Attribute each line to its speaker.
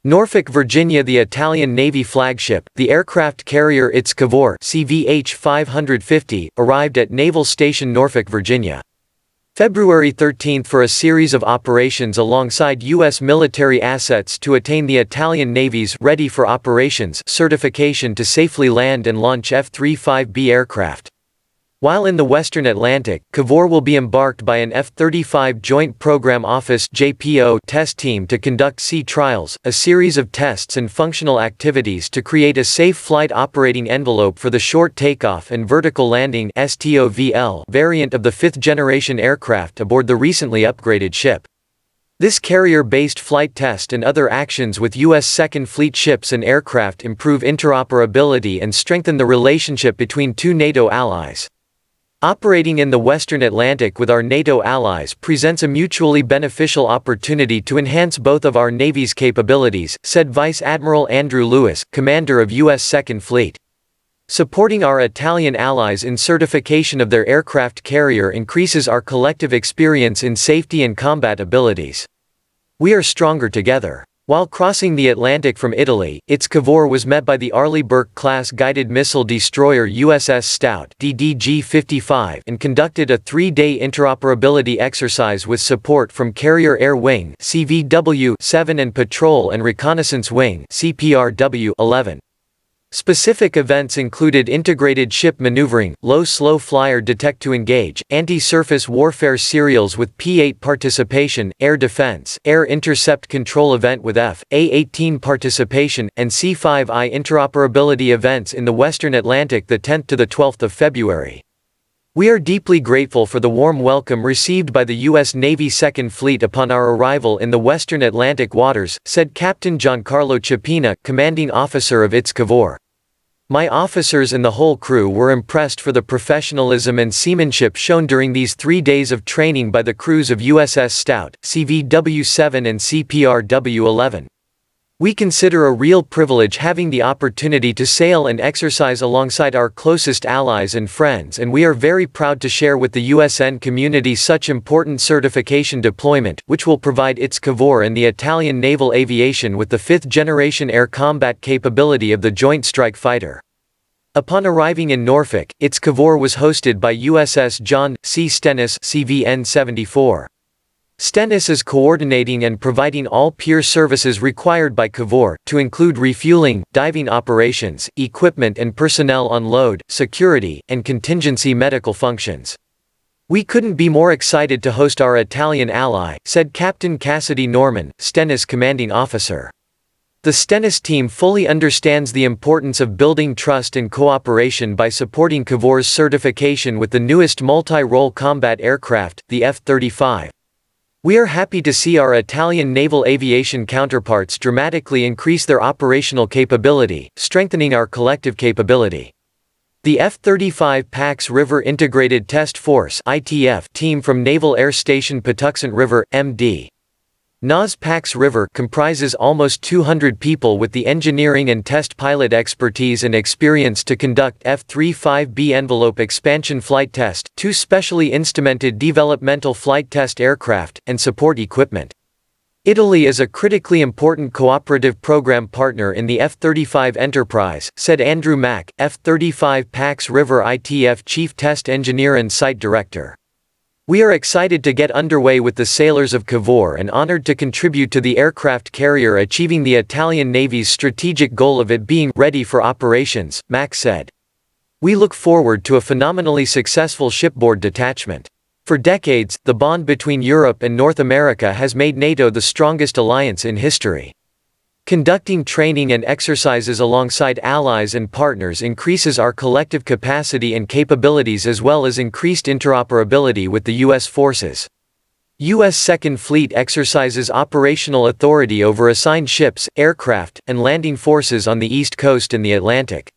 Speaker 1: Norfolk, Virginia. The Italian Navy flagship, the aircraft carrier ITS Cavour (CVH 550), arrived at Naval Station Norfolk, Virginia, February 13 for a series of operations alongside U.S. military assets to attain the Italian Navy's Ready for Operations certification to safely land and launch F-35B aircraft. While in the Western Atlantic, Cavour will be embarked by an F-35 Joint Program Office (JPO) test team to conduct sea trials, a series of tests and functional activities to create a safe flight operating envelope for the short takeoff and vertical landing (STOVL) variant of the fifth-generation aircraft aboard the recently upgraded ship. This carrier-based flight test and other actions with U.S. Second Fleet ships and aircraft improve interoperability and strengthen the relationship between two NATO allies. Operating in the Western Atlantic with our NATO allies presents a mutually beneficial opportunity to enhance both of our Navy's capabilities, said Vice Admiral Andrew Lewis, commander of U.S. Second Fleet. Supporting our Italian allies in certification of their aircraft carrier increases our collective experience in safety and combat abilities. We are stronger together. While crossing the Atlantic from Italy, ITS Cavour was met by the Arleigh Burke-class guided missile destroyer USS Stout (DDG-55) and conducted a three-day interoperability exercise with support from Carrier Air Wing (CVW-7) and Patrol and Reconnaissance Wing (CPRW-11). Specific events included integrated ship maneuvering, low-slow flyer detect-to-engage, anti-surface warfare serials with P-8 participation, air defense, air intercept control event with F/A-18 participation, and C-5I interoperability events in the Western Atlantic the 10th to the 12th of February. We are deeply grateful for the warm welcome received by the U.S. Navy Second Fleet upon our arrival in the Western Atlantic waters, said Captain Giancarlo Cipina, commanding officer of ITS Cavour. My officers and the whole crew were impressed for the professionalism and seamanship shown during these 3 days of training by the crews of USS Stout, CVW-7 and CPRW-11. We consider a real privilege having the opportunity to sail and exercise alongside our closest allies and friends, and we are very proud to share with the USN community such important certification deployment, which will provide ITS Cavour and the Italian naval aviation with the fifth-generation air combat capability of the Joint Strike Fighter. Upon arriving in Norfolk, ITS Cavour was hosted by USS John C. Stennis (CVN-74). Stennis is coordinating and providing all peer services required by Cavour, to include refueling, diving operations, equipment and personnel unload, security, and contingency medical functions. We couldn't be more excited to host our Italian ally, said Captain Cassidy Norman, Stennis commanding officer. The Stennis team fully understands the importance of building trust and cooperation by supporting Cavour's certification with the newest multi-role combat aircraft, the F-35. We are happy to see our Italian naval aviation counterparts dramatically increase their operational capability, strengthening our collective capability. The F-35 Pax River Integrated Test Force (ITF) team from Naval Air Station Patuxent River, MD. NAS Pax River comprises almost 200 people with the engineering and test pilot expertise and experience to conduct F-35B envelope expansion flight test, 2 specially instrumented developmental flight test aircraft, and support equipment. Italy is a critically important cooperative program partner in the F-35 enterprise, said Andrew Mack, F-35 Pax River ITF Chief Test Engineer and Site Director. We are excited to get underway with the sailors of Cavour and honored to contribute to the aircraft carrier achieving the Italian Navy's strategic goal of it being ready for operations, Mack said. We look forward to a phenomenally successful shipboard detachment. For decades, the bond between Europe and North America has made NATO the strongest alliance in history. Conducting training and exercises alongside allies and partners increases our collective capacity and capabilities as well as increased interoperability with the U.S. forces. U.S. Second Fleet exercises operational authority over assigned ships, aircraft, and landing forces on the East Coast and the Atlantic.